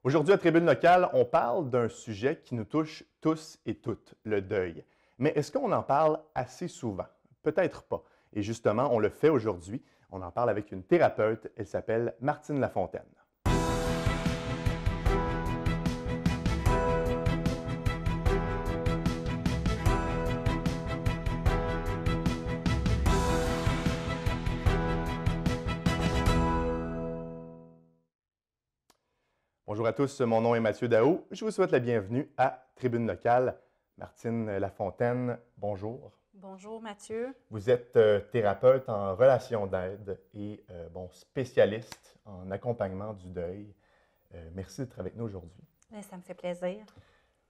Aujourd'hui, à Tribune locale, on parle d'un sujet qui nous touche tous et toutes, le deuil. Mais est-ce qu'on en parle assez souvent? Peut-être pas. Et justement, on le fait aujourd'hui. On en parle avec une thérapeute. Elle s'appelle Martine Lafontaine. Bonjour à tous, mon nom est Mathieu Daou. Je vous souhaite la bienvenue à Tribune locale. Martine Lafontaine, bonjour. Bonjour Mathieu. Vous êtes thérapeute en relation d'aide et spécialiste en accompagnement du deuil. Merci d'être avec nous aujourd'hui. Ça me fait plaisir.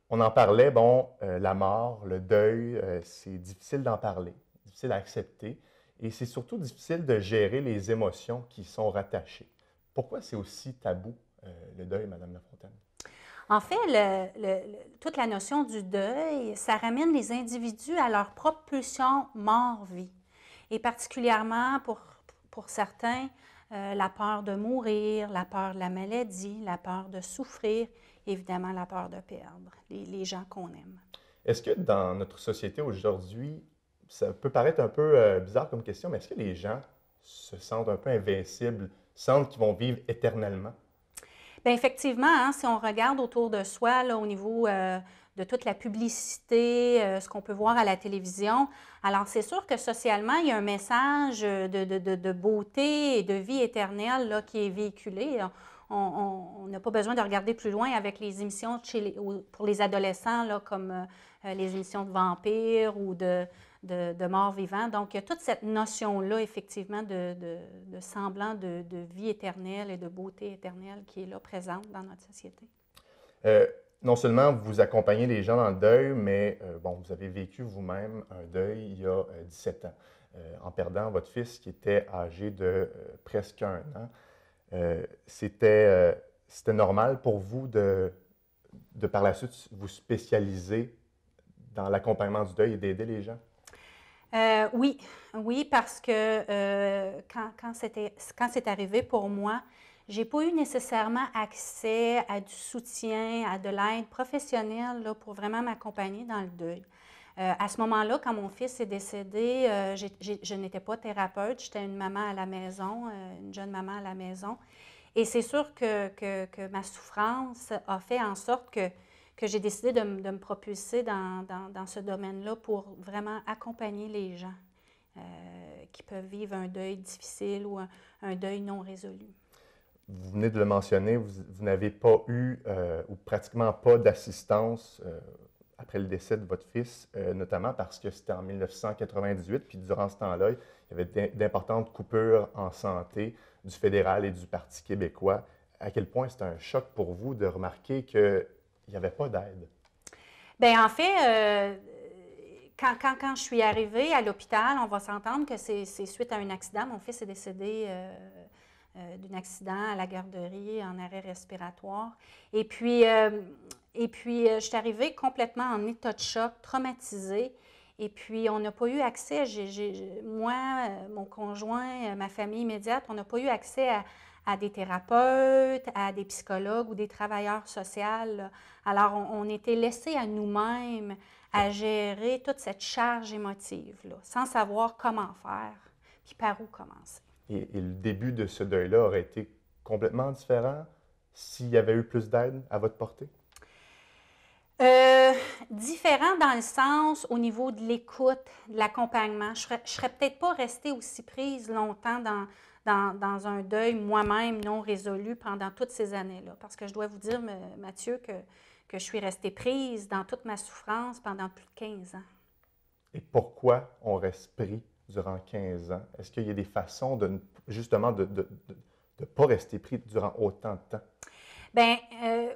On en parlait, la mort, le deuil, c'est difficile d'en parler, difficile à accepter et c'est surtout difficile de gérer les émotions qui sont rattachées. Pourquoi c'est aussi tabou, le deuil, Madame Lafontaine? En fait, toute la notion du deuil, ça ramène les individus à leur propre pulsion mort-vie. Et particulièrement pour certains, la peur de mourir, la peur de la maladie, la peur de souffrir, évidemment la peur de perdre les gens qu'on aime. Est-ce que dans notre société aujourd'hui, ça peut paraître un peu bizarre comme question, mais est-ce que les gens se sentent un peu invincibles, sentent qu'ils vont vivre éternellement? Bien, effectivement, hein, si on regarde autour de soi, là, au niveau de toute la publicité, ce qu'on peut voir à la télévision, alors c'est sûr que socialement, il y a un message de beauté et de vie éternelle là, qui est véhiculé. On n'a pas besoin de regarder plus loin avec les émissions pour les adolescents, là, comme les émissions de vampires ou de morts-vivants. Donc, il y a toute cette notion-là, effectivement, de semblant de vie éternelle et de beauté éternelle qui est là, présente dans notre société. Non seulement vous accompagnez les gens dans le deuil, mais vous avez vécu vous-même un deuil il y a 17 ans, en perdant votre fils qui était âgé de presque 1 an. C'était normal pour vous de par la suite vous spécialiser dans l'accompagnement du deuil et d'aider les gens? Oui, parce que quand c'est arrivé pour moi, j'ai pas eu nécessairement accès à du soutien, à de l'aide professionnelle là, pour vraiment m'accompagner dans le deuil. À ce moment-là, quand mon fils est décédé, je n'étais pas thérapeute, j'étais une maman à la maison, une jeune maman à la maison. Et c'est sûr que ma souffrance a fait en sorte que j'ai décidé de me propulser dans ce domaine-là pour vraiment accompagner les gens qui peuvent vivre un deuil difficile ou un deuil non résolu. Vous venez de le mentionner, vous n'avez pas eu ou pratiquement pas d'assistance après le décès de votre fils, notamment parce que c'était en 1998, puis durant ce temps-là, il y avait d'importantes coupures en santé du fédéral et du Parti québécois. À quel point c'était un choc pour vous de remarquer qu'il n'y avait pas d'aide? Bien, en fait, quand je suis arrivée à l'hôpital, on va s'entendre que c'est suite à un accident. Mon fils est décédé d'un accident à la garderie en arrêt respiratoire. Et puis, je suis arrivée complètement en état de choc, traumatisée. Et puis, on n'a pas eu accès, moi, mon conjoint, ma famille immédiate, on n'a pas eu accès à des thérapeutes, à des psychologues ou des travailleurs sociaux. Alors, on était laissés à nous-mêmes à gérer toute cette charge émotive, là, sans savoir comment faire, puis par où commencer. Et le début de ce deuil-là aurait été complètement différent s'il y avait eu plus d'aide à votre portée? Différent dans le sens au niveau de l'écoute, de l'accompagnement. Je ne serais peut-être pas restée aussi prise longtemps dans un deuil moi-même non résolu pendant toutes ces années-là. Parce que je dois vous dire, Mathieu, que je suis restée prise dans toute ma souffrance pendant plus de 15 ans. Et pourquoi on reste pris durant 15 ans? Est-ce qu'il y a des façons justement de ne pas rester pris durant autant de temps? Bien,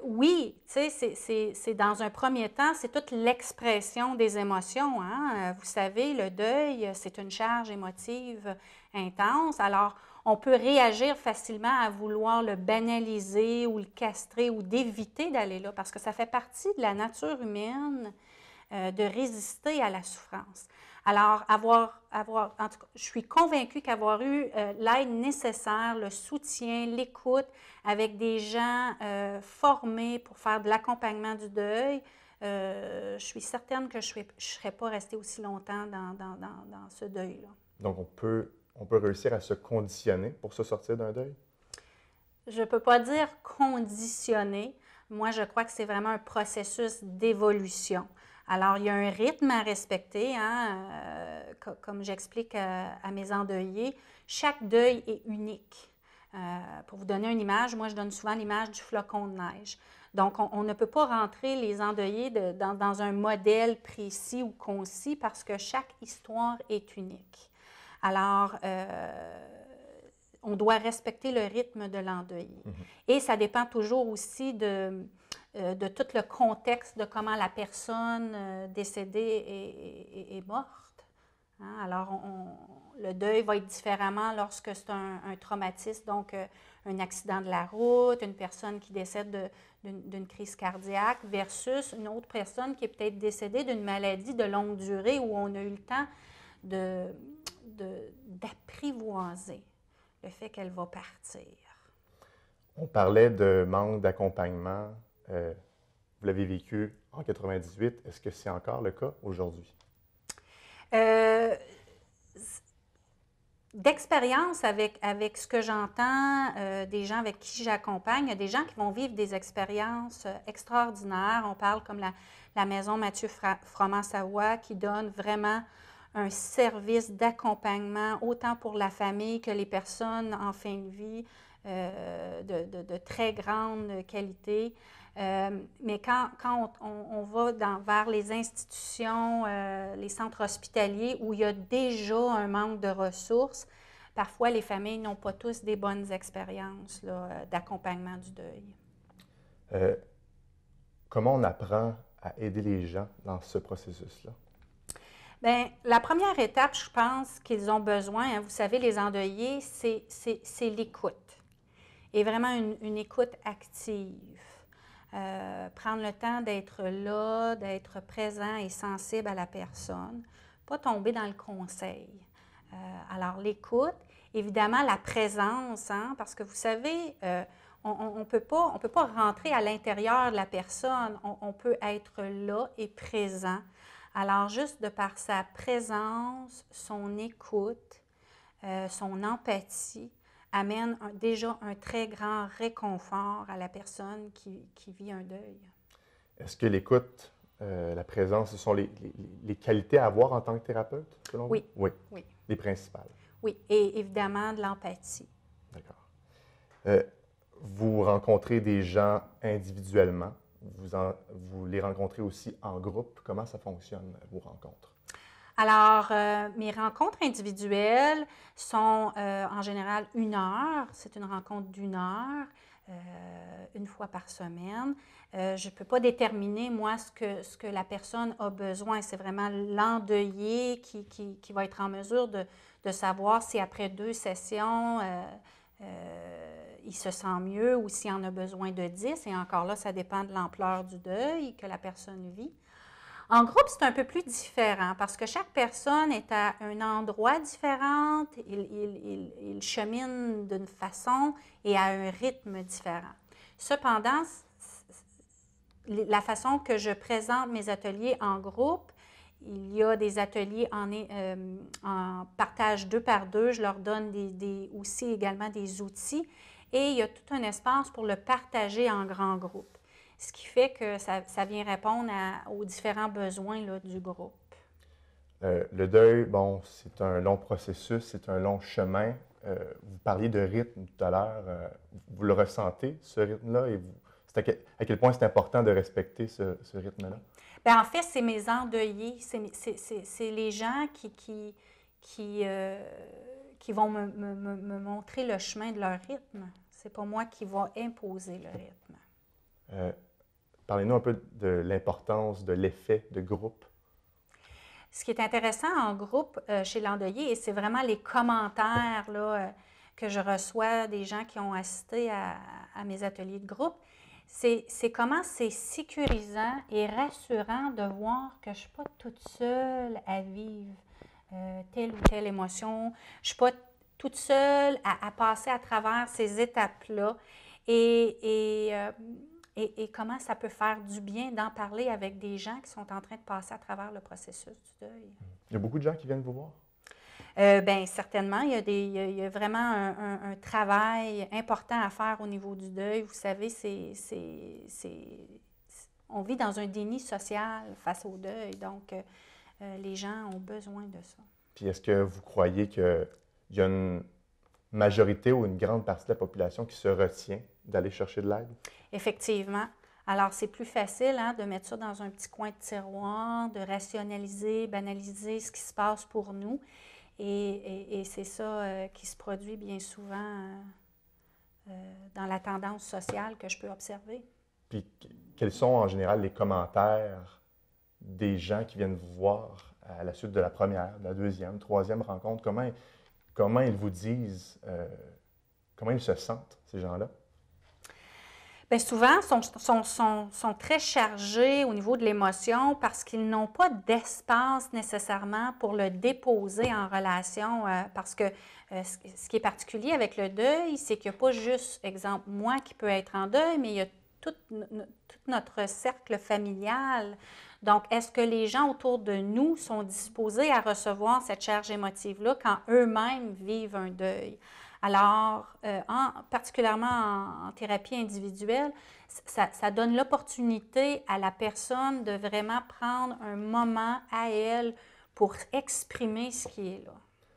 oui, tu sais, c'est dans un premier temps, c'est toute l'expression des émotions, hein? Vous savez, le deuil, c'est une charge émotive intense. Alors, on peut réagir facilement à vouloir le banaliser ou le castrer ou d'éviter d'aller là, parce que ça fait partie de la nature humaine de résister à la souffrance. Alors, en tout cas, je suis convaincue qu'avoir eu l'aide nécessaire, le soutien, l'écoute, avec des gens formés pour faire de l'accompagnement du deuil, je suis certaine que je ne serais pas restée aussi longtemps dans ce deuil-là. Donc, on peut réussir à se conditionner pour se sortir d'un deuil? Je ne peux pas dire conditionner. Moi, je crois que c'est vraiment un processus d'évolution. Alors, il y a un rythme à respecter, hein, comme j'explique à mes endeuillés. Chaque deuil est unique. Pour vous donner une image, moi, je donne souvent l'image du flocon de neige. Donc, on ne peut pas rentrer les endeuillés dans un modèle précis ou concis parce que chaque histoire est unique. Alors, on doit respecter le rythme de l'endeuillé. Et ça dépend toujours aussi de tout le contexte de comment la personne décédée est morte. Hein? Alors, le deuil va être différemment lorsque c'est un traumatisme, donc un accident de la route, une personne qui décède d'une crise cardiaque versus une autre personne qui est peut-être décédée d'une maladie de longue durée où on a eu le temps d'apprivoiser le fait qu'elle va partir. On parlait de manque d'accompagnement. Vous l'avez vécu en 98. Est-ce que c'est encore le cas aujourd'hui? D'expérience avec ce que j'entends des gens avec qui j'accompagne, il y a des gens qui vont vivre des expériences extraordinaires. On parle comme la maison Mathieu Froment-Savoie qui donne vraiment un service d'accompagnement autant pour la famille que les personnes en fin de vie de très grande qualité. Mais quand on va vers les institutions, les centres hospitaliers où il y a déjà un manque de ressources, parfois les familles n'ont pas tous des bonnes expériences d'accompagnement du deuil. Comment on apprend à aider les gens dans ce processus-là? Bien, la première étape, je pense qu'ils ont besoin, hein, vous savez, les endeuillés, c'est l'écoute. Et vraiment une écoute active. Prendre le temps d'être là, d'être présent et sensible à la personne, pas tomber dans le conseil. Alors, l'écoute, évidemment, la présence, hein, parce que vous savez, on peut pas rentrer à l'intérieur de la personne, on peut être là et présent. Alors, juste de par sa présence, son écoute, son empathie, amène déjà un très grand réconfort à la personne qui vit un deuil. Est-ce que l'écoute, la présence, ce sont les qualités à avoir en tant que thérapeute, selon vous? Oui. Les principales. Oui, et évidemment de l'empathie. D'accord. Vous rencontrez des gens individuellement. Vous les rencontrez aussi en groupe. Comment ça fonctionne, vos rencontres? Alors, mes rencontres individuelles sont en général 1 heure. C'est une rencontre d'1 heure, une fois par semaine. Je ne peux pas déterminer, moi, ce que la personne a besoin. C'est vraiment l'endeuillé qui va être en mesure de savoir si après 2 sessions, il se sent mieux ou s'il en a besoin de 10. Et encore là, ça dépend de l'ampleur du deuil que la personne vit. En groupe, c'est un peu plus différent parce que chaque personne est à un endroit différent, il chemine d'une façon et à un rythme différent. Cependant, la façon que je présente mes ateliers en groupe, il y a des ateliers en partage 2 par 2, je leur donne aussi également des outils et il y a tout un espace pour le partager en grand groupe. Ce qui fait que ça vient répondre aux différents besoins là, du groupe. Le deuil, bon, c'est un long processus, c'est un long chemin. Vous parliez de rythme tout à l'heure. Vous le ressentez, ce rythme-là? Et à quel point c'est important de respecter ce rythme-là? Bien, en fait, c'est mes endeuillés. C'est les gens qui vont me montrer le chemin de leur rythme. C'est pas moi qui va imposer le rythme. Parlez-nous un peu de l'importance de l'effet de groupe. Ce qui est intéressant en groupe chez l'endeuillé, et c'est vraiment les commentaires là, que je reçois des gens qui ont assisté à mes ateliers de groupe, c'est comment c'est sécurisant et rassurant de voir que je ne suis pas toute seule à vivre telle ou telle émotion. Je ne suis pas toute seule à passer à travers ces étapes-là. Et comment ça peut faire du bien d'en parler avec des gens qui sont en train de passer à travers le processus du deuil. Il y a beaucoup de gens qui viennent vous voir? Bien, certainement, il y a vraiment un travail important à faire au niveau du deuil. Vous savez, on vit dans un déni social face au deuil, donc les gens ont besoin de ça. Puis est-ce que vous croyez qu'il y a une majorité ou une grande partie de la population qui se retient d'aller chercher de l'aide? Effectivement. Alors, c'est plus facile de mettre ça dans un petit coin de tiroir, de rationaliser, banaliser ce qui se passe pour nous. Et c'est ça qui se produit bien souvent dans la tendance sociale que je peux observer. Puis quels sont en général les commentaires des gens qui viennent vous voir à la suite de la première, de la deuxième, troisième rencontre? Comment ils vous disent, comment ils se sentent, ces gens-là? Bien, souvent, sont très chargés au niveau de l'émotion parce qu'ils n'ont pas d'espace nécessairement pour le déposer en relation. Parce que ce qui est particulier avec le deuil, c'est qu'il n'y a pas juste, exemple, moi qui peux être en deuil, mais il y a tout notre cercle familial. Donc, est-ce que les gens autour de nous sont disposés à recevoir cette charge émotive-là quand eux-mêmes vivent un deuil? Alors, particulièrement en thérapie individuelle, ça donne l'opportunité à la personne de vraiment prendre un moment à elle pour exprimer ce qui est là.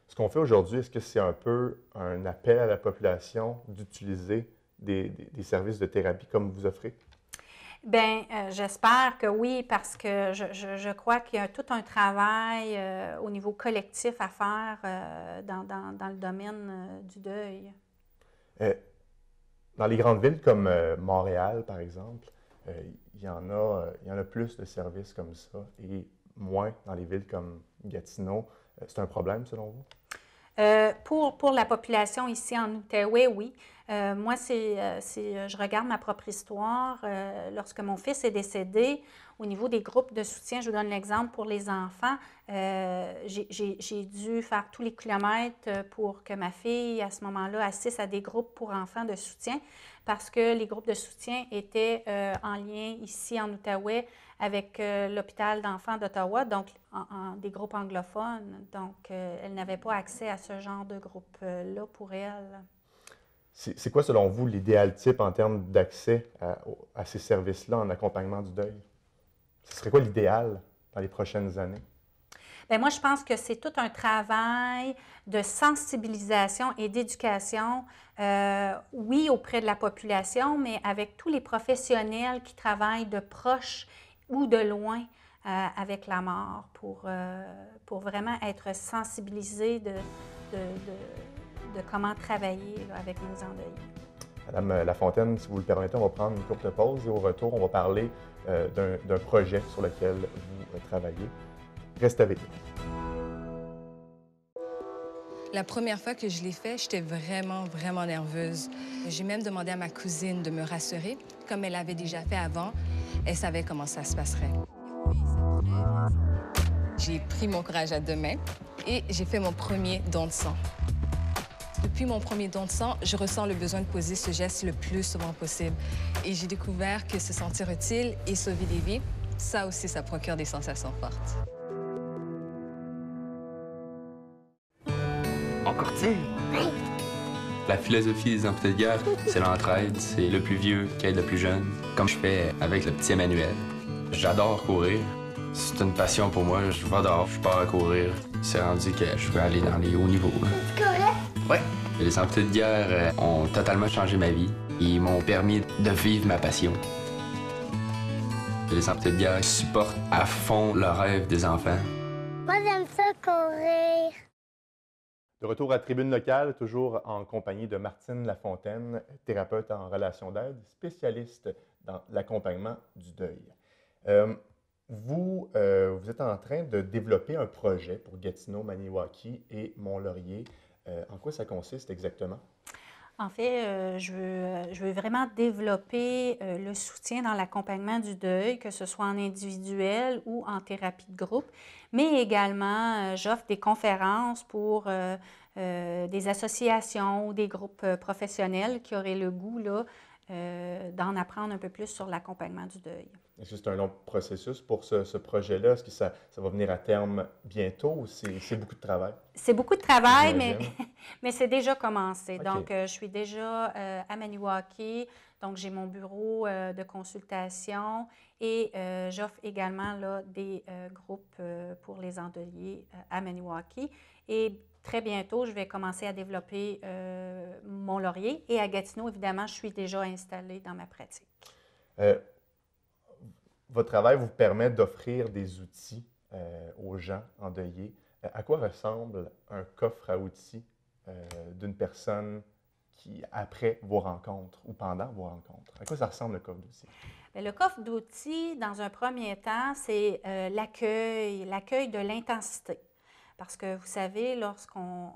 Ce qu'on fait aujourd'hui, est-ce que c'est un peu un appel à la population d'utiliser des services de thérapie comme vous offrez? Bien, j'espère que oui, parce que je crois qu'il y a tout un travail au niveau collectif à faire dans le domaine du deuil. Dans les grandes villes comme Montréal, par exemple, il y en a plus de services comme ça et moins dans les villes comme Gatineau. C'est un problème selon vous? Pour la population ici en Outaouais, oui. Moi, je regarde ma propre histoire. Lorsque mon fils est décédé, au niveau des groupes de soutien, je vous donne l'exemple pour les enfants, j'ai dû faire tous les kilomètres pour que ma fille, à ce moment-là, assiste à des groupes pour enfants de soutien parce que les groupes de soutien étaient en lien ici en Outaouais avec l'hôpital d'enfants d'Ottawa, donc des groupes anglophones. Donc, elle n'avait pas accès à ce genre de groupe-là pour elle. C'est quoi, selon vous, l'idéal type en termes d'accès à ces services-là en accompagnement du deuil? Ce serait quoi l'idéal dans les prochaines années? Bien, moi, je pense que c'est tout un travail de sensibilisation et d'éducation, oui, auprès de la population, mais avec tous les professionnels qui travaillent de proche ou de loin avec la mort pour vraiment être sensibilisés de comment travailler là, avec nos endeuillés. Madame Lafontaine, si vous le permettez, on va prendre une courte pause et au retour, on va parler d'un projet sur lequel vous travaillez. Restez avec nous. La première fois que je l'ai fait, j'étais vraiment, vraiment nerveuse. J'ai même demandé à ma cousine de me rassurer. Comme elle l'avait déjà fait avant, elle savait comment ça se passerait. J'ai pris mon courage à deux mains et j'ai fait mon premier don de sang. Depuis mon premier don de sang, je ressens le besoin de poser ce geste le plus souvent possible. Et j'ai découvert que se sentir utile et sauver des vies, ça aussi, ça procure des sensations fortes. On courtille? La philosophie des amputés de guerre, c'est l'entraide, c'est le plus vieux qui aide le plus jeune, comme je fais avec le petit Emmanuel. J'adore courir. C'est une passion pour moi. Je vais dehors, je pars à courir. C'est rendu que je veux aller dans les hauts niveaux. C'est correct? Oui. Les amputés de guerre ont totalement changé ma vie. Ils m'ont permis de vivre ma passion. Les amputés de guerre supportent à fond le rêve des enfants. Moi, j'aime ça courir. De retour à Tribune locale, toujours en compagnie de Martine Lafontaine, thérapeute en relation d'aide, spécialiste dans l'accompagnement du deuil. Vous êtes en train de développer un projet pour Gatineau, Maniwaki et Mont-Laurier. En quoi ça consiste exactement? En fait, je veux vraiment développer le soutien dans l'accompagnement du deuil, que ce soit en individuel ou en thérapie de groupe, mais également, j'offre des conférences pour des associations ou des groupes professionnels qui auraient le goût là, d'en apprendre un peu plus sur l'accompagnement du deuil. Est-ce que c'est un long processus pour ce projet-là? Est-ce que ça va venir à terme bientôt ou c'est beaucoup de travail? C'est beaucoup de travail, J'imagine. mais c'est déjà commencé. OK. Donc, je suis déjà à Maniwaki. Donc, j'ai mon bureau de consultation et j'offre également là, des groupes pour les endeuillés à Maniwaki. Et très bientôt, je vais commencer à développer Mont-Laurier. Et à Gatineau, évidemment, je suis déjà installée dans ma pratique. Euh, Votre travail vous permet d'offrir des outils aux gens endeuillés. À quoi ressemble un coffre à outils d'une personne qui, après vos rencontres ou pendant vos rencontres? À quoi ça ressemble le coffre d'outils? Bien, le coffre d'outils, dans un premier temps, c'est l'accueil de l'intensité. Parce que vous savez, lorsqu'on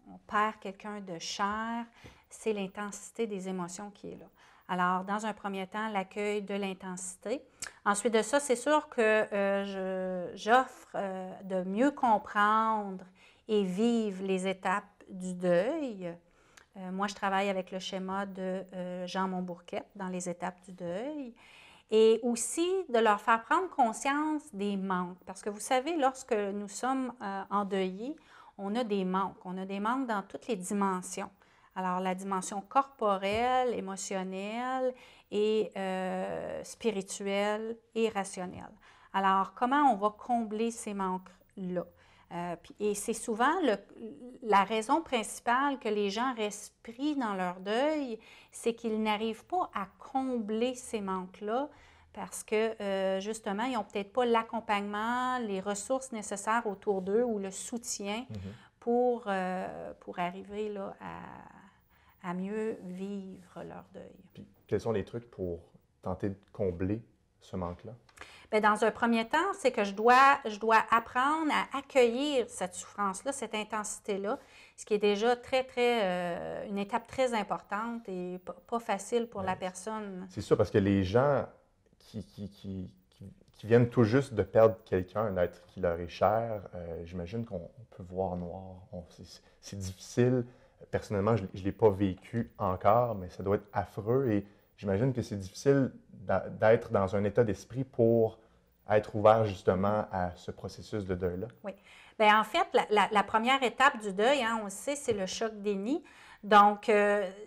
on perd quelqu'un de cher, c'est l'intensité des émotions qui est là. Alors, dans un premier temps, l'accueil de l'intensité. Ensuite de ça, c'est sûr que j'offre de mieux comprendre et vivre les étapes du deuil. Moi, je travaille avec le schéma de Jean Montbourquette dans les étapes du deuil. Et aussi de leur faire prendre conscience des manques. Parce que vous savez, lorsque nous sommes endeuillés, on a des manques. On a des manques dans toutes les dimensions. Alors, la dimension corporelle, émotionnelle et spirituelle et rationnelle. Alors, comment on va combler ces manques-là? Et c'est souvent la raison principale que les gens restent pris dans leur deuil, c'est qu'ils n'arrivent pas à combler ces manques-là parce que, justement, ils n'ont peut-être pas l'accompagnement, les ressources nécessaires autour d'eux ou le soutien pour arriver là, à mieux vivre leur deuil. Puis, quels sont les trucs pour tenter de combler ce manque-là? Bien, dans un premier temps, c'est que je dois apprendre à accueillir cette souffrance-là, cette intensité-là, ce qui est déjà une étape très importante et pas facile pour la personne. C'est ça, parce que les gens qui viennent tout juste de perdre quelqu'un, un être qui leur est cher, j'imagine qu'on peut voir noir. C'est difficile. Personnellement, je ne l'ai pas vécu encore, mais ça doit être affreux et j'imagine que c'est difficile d'être dans un état d'esprit pour être ouvert justement à ce processus de deuil-là. Oui. Bien, en fait, la première étape du deuil, hein, on le sait, c'est le choc déni. Donc,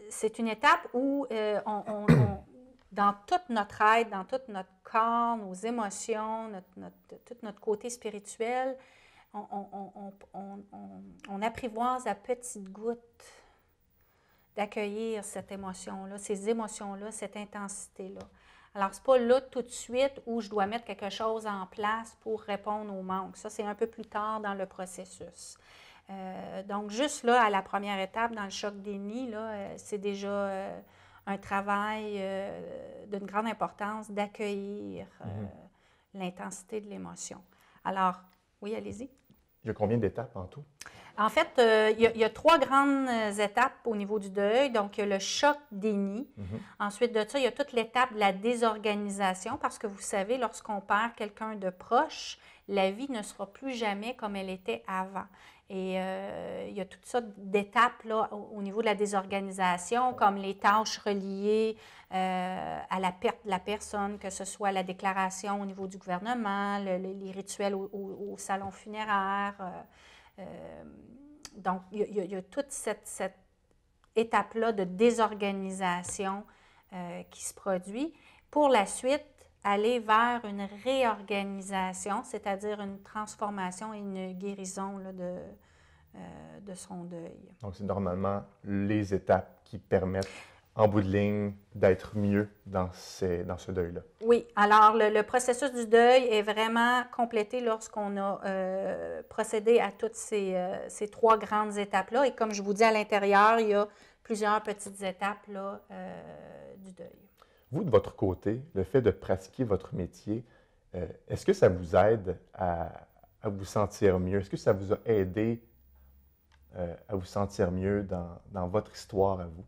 c'est une étape où dans toute notre être, dans tout notre corps, nos émotions, tout notre côté spirituel, on apprivoise à petites gouttes d'accueillir cette émotion-là, ces émotions-là, cette intensité-là. Alors, ce n'est pas là tout de suite où je dois mettre quelque chose en place pour répondre aux manques. Ça, c'est un peu plus tard dans le processus. Donc, juste là, à la première étape, dans le choc déni, c'est déjà un travail d'une grande importance d'accueillir l'intensité de l'émotion. Alors, oui, allez-y. Il y a combien d'étapes en tout? En fait, il y a 3 grandes étapes au niveau du deuil. Donc, il y a le choc déni. Ensuite de ça, il y a toute l'étape de la désorganisation parce que vous savez, lorsqu'on perd quelqu'un de proche, la vie ne sera plus jamais comme elle était avant. Et il y a toutes sortes d'étapes là, au niveau de la désorganisation, comme les tâches reliées à la perte de la personne, que ce soit la déclaration au niveau du gouvernement, les rituels au salon funéraire. Donc, il y a toute cette étape-là de désorganisation qui se produit. Pour la suite, aller vers une réorganisation, c'est-à-dire une transformation et une guérison là, de son deuil. Donc, c'est normalement les étapes qui permettent, en bout de ligne, d'être mieux dans ce deuil-là. Oui. Alors, le processus du deuil est vraiment complété lorsqu'on a procédé à toutes ces 3 grandes étapes-là. Et comme je vous dis, à l'intérieur, il y a plusieurs petites étapes là, du deuil. Vous, de votre côté, le fait de pratiquer votre métier, est-ce que ça vous aide à vous sentir mieux? Est-ce que ça vous a aidé à vous sentir mieux dans votre histoire à vous?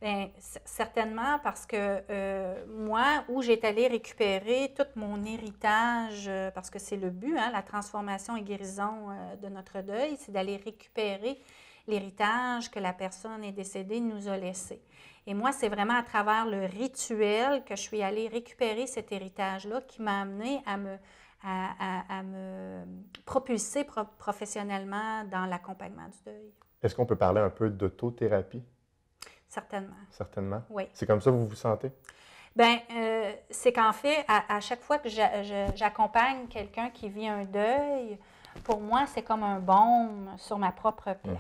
Bien, certainement parce que moi, où j'étais allée récupérer tout mon héritage, parce que c'est le but, hein, la transformation et guérison de notre deuil, c'est d'aller récupérer l'héritage que la personne est décédée nous a laissé. Et moi, c'est vraiment à travers le rituel que je suis allée récupérer cet héritage-là qui m'a amenée à me propulser professionnellement dans l'accompagnement du deuil. Est-ce qu'on peut parler un peu d'autothérapie? Certainement. Certainement. Oui. C'est comme ça que vous vous sentez? Bien, c'est qu'en fait, à chaque fois que j'accompagne quelqu'un qui vit un deuil, pour moi, c'est comme un baume sur ma propre plate.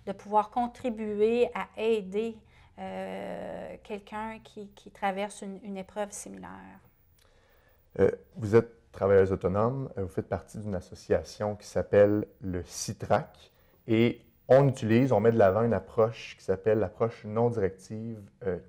De pouvoir contribuer à aider quelqu'un qui traverse une épreuve similaire. Vous êtes travailleuse autonome, vous faites partie d'une association qui s'appelle le CITRAC et on met de l'avant une approche qui s'appelle l'approche non directive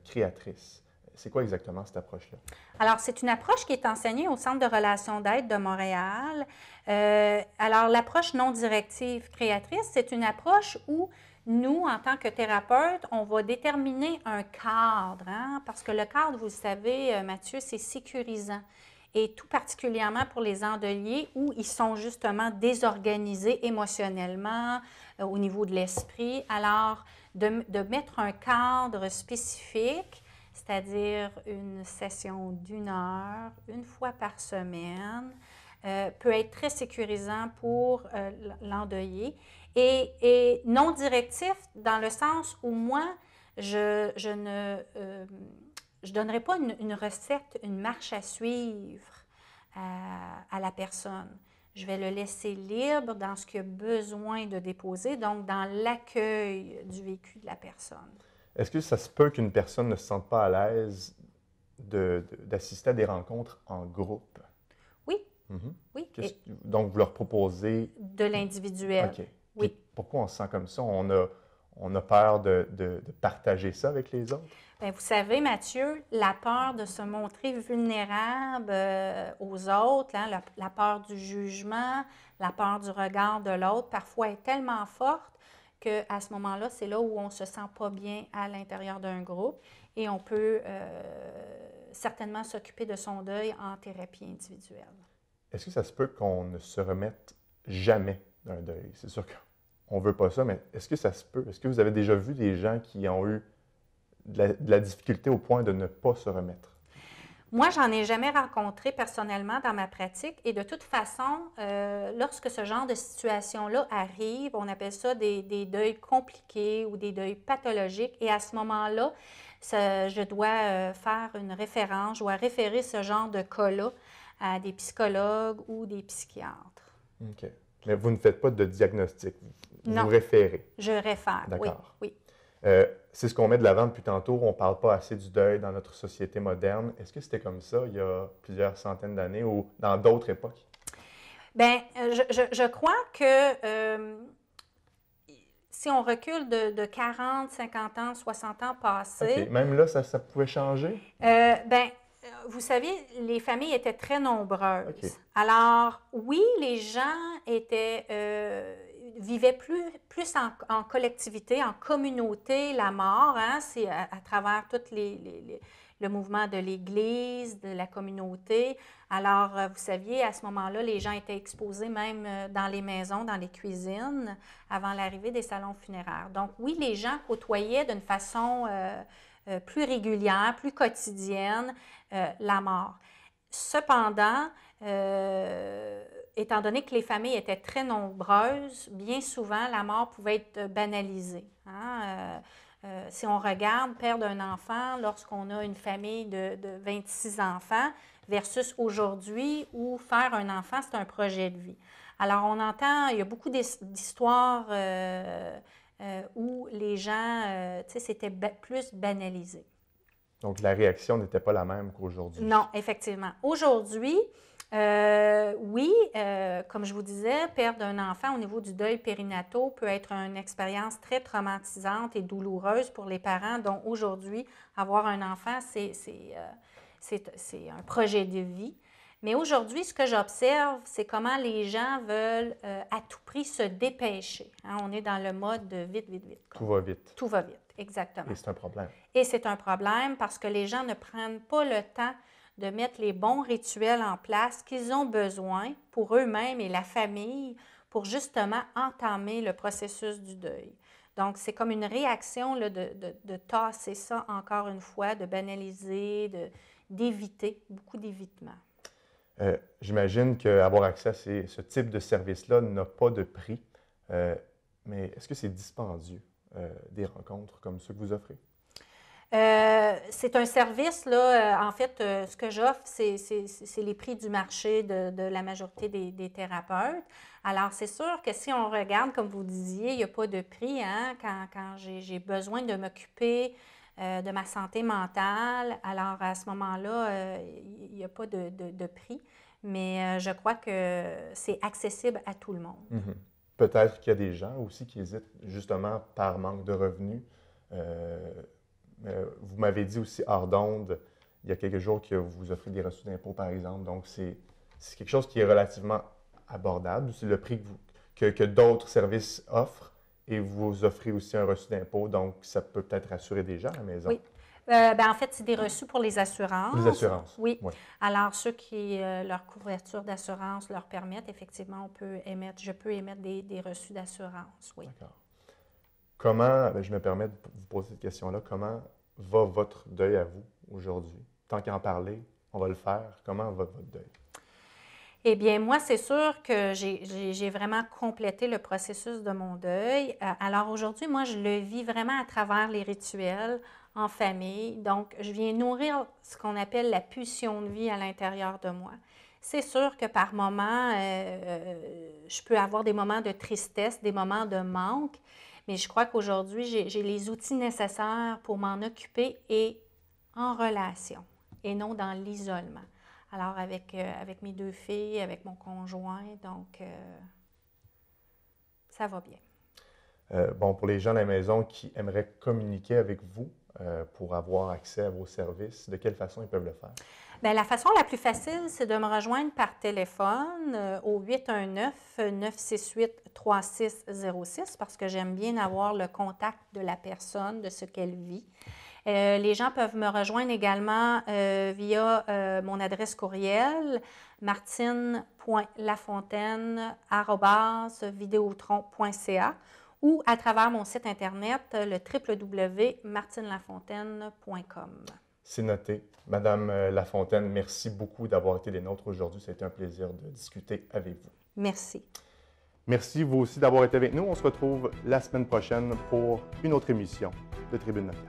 créatrice. C'est quoi exactement cette approche-là? Alors, c'est une approche qui est enseignée au Centre de relations d'aide de Montréal. Alors, l'approche non directive créatrice, c'est une approche où nous, en tant que thérapeutes, on va déterminer un cadre, hein, parce que le cadre, vous le savez, Mathieu, c'est sécurisant. Et tout particulièrement pour les endeuillés où ils sont justement désorganisés émotionnellement, au niveau de l'esprit. Alors, de mettre un cadre spécifique, c'est-à-dire une session d'1 heure, une fois par semaine, peut être très sécurisant pour l'endeuillé. Et non directif dans le sens où moi, je donnerai pas une recette, une marche à suivre à la personne. Je vais le laisser libre dans ce qu'il a besoin de déposer, donc dans l'accueil du vécu de la personne. Est-ce que ça se peut qu'une personne ne se sente pas à l'aise d'assister à des rencontres en groupe? Oui. Oui. Donc, vous leur proposez... De l'individuel. OK. Oui. Puis pourquoi on se sent comme ça? On a peur de partager ça avec les autres? Bien, vous savez, Mathieu, la peur de se montrer vulnérable aux autres, hein, la peur du jugement, la peur du regard de l'autre, parfois est tellement forte qu'à ce moment-là, c'est là où on ne se sent pas bien à l'intérieur d'un groupe et on peut certainement s'occuper de son deuil en thérapie individuelle. Est-ce que ça se peut qu'on ne se remette jamais d'un deuil? C'est sûr qu'on ne veut pas ça, mais est-ce que ça se peut? Est-ce que vous avez déjà vu des gens qui ont eu de la difficulté au point de ne pas se remettre? Moi, j'en ai jamais rencontré personnellement dans ma pratique et de toute façon, lorsque ce genre de situation-là arrive, on appelle ça des deuils compliqués ou des deuils pathologiques et à ce moment-là, je dois faire une référence, je dois référer ce genre de cas-là à des psychologues ou des psychiatres. OK. Mais vous ne faites pas de diagnostic, Non. Vous référez? Je réfère, D'accord. Oui. C'est ce qu'on met de l'avant depuis tantôt. On ne parle pas assez du deuil dans notre société moderne. Est-ce que c'était comme ça il y a plusieurs centaines d'années ou dans d'autres époques? Bien, je crois que si on recule de 40, 50 ans, 60 ans passés... OK. Même là, ça pouvait changer? Bien, vous savez, les familles étaient très nombreuses. Okay. Alors, oui, les gens vivaient plus en collectivité, en communauté, la mort, hein, c'est à travers tout le mouvement de l'Église, de la communauté. Alors, vous saviez, à ce moment-là, les gens étaient exposés même dans les maisons, dans les cuisines, avant l'arrivée des salons funéraires. Donc, oui, les gens côtoyaient d'une façon plus régulière, plus quotidienne, la mort. Cependant, étant donné que les familles étaient très nombreuses, bien souvent, la mort pouvait être banalisée. Hein? Si on regarde perdre un enfant lorsqu'on a une famille de 26 enfants versus aujourd'hui où faire un enfant, c'est un projet de vie. Alors, on entend, il y a beaucoup d'histoires où les gens, tu sais, c'était plus banalisé. Donc, la réaction n'était pas la même qu'aujourd'hui. Non, effectivement. Aujourd'hui, oui, comme je vous disais, perdre un enfant au niveau du deuil périnataux peut être une expérience très traumatisante et douloureuse pour les parents. Donc, aujourd'hui, avoir un enfant, c'est un projet de vie. Mais aujourd'hui, ce que j'observe, c'est comment les gens veulent à tout prix se dépêcher. Hein, on est dans le mode de vite, vite, vite. Tout va vite. Tout va vite, exactement. Et c'est un problème. Et c'est un problème parce que les gens ne prennent pas le temps de mettre les bons rituels en place qu'ils ont besoin pour eux-mêmes et la famille pour justement entamer le processus du deuil. Donc, c'est comme une réaction là, de tasser ça encore une fois, de banaliser, d'éviter, beaucoup d'évitement. J'imagine qu'avoir accès à ce type de service-là n'a pas de prix, mais est-ce que c'est dispendieux, des rencontres comme ceux que vous offrez? C'est un service, là, en fait, ce que j'offre, c'est les prix du marché de la majorité des thérapeutes. Alors, c'est sûr que si on regarde, comme vous disiez, il n'y a pas de prix, hein, quand j'ai besoin de m'occuper de ma santé mentale. Alors, à ce moment-là, il n'y a pas de prix, mais je crois que c'est accessible à tout le monde. Mm-hmm. Peut-être qu'il y a des gens aussi qui hésitent justement par manque de revenus. Vous m'avez dit aussi hors d'onde, il y a quelques jours, que vous offrez des reçus d'impôts, par exemple. Donc, c'est quelque chose qui est relativement abordable. C'est le prix que d'autres services offrent. Et vous offrez aussi un reçu d'impôt, donc ça peut peut-être rassurer des gens à la maison. Oui. En fait, c'est des reçus pour les assurances. Les assurances. Oui. Alors, ceux qui, leur couverture d'assurance leur permettent, effectivement, je peux émettre des reçus d'assurance, oui. D'accord. Comment, je me permets de vous poser cette question-là, comment va votre deuil à vous aujourd'hui? Tant qu'à en parler, on va le faire. Comment va votre deuil? Eh bien, moi, c'est sûr que j'ai vraiment complété le processus de mon deuil. Alors aujourd'hui, moi, je le vis vraiment à travers les rituels, en famille. Donc, je viens nourrir ce qu'on appelle la pulsion de vie à l'intérieur de moi. C'est sûr que par moments, je peux avoir des moments de tristesse, des moments de manque, mais je crois qu'aujourd'hui, j'ai les outils nécessaires pour m'en occuper et en relation, et non dans l'isolement. Alors, avec mes 2 filles, avec mon conjoint, donc ça va bien. Bon, pour les gens à la maison qui aimeraient communiquer avec vous pour avoir accès à vos services, de quelle façon ils peuvent le faire? Bien, la façon la plus facile, c'est de me rejoindre par téléphone au 819-968-3606 parce que j'aime bien avoir le contact de la personne, de ce qu'elle vit. Les gens peuvent me rejoindre également via mon adresse courriel martine.lafontaine@videotron.ca ou à travers mon site internet le www.martinelafontaine.com. C'est noté. Madame Lafontaine, merci beaucoup d'avoir été des nôtres aujourd'hui. Ça a été un plaisir de discuter avec vous. Merci. Merci vous aussi d'avoir été avec nous. On se retrouve la semaine prochaine pour une autre émission de Tribune Notable.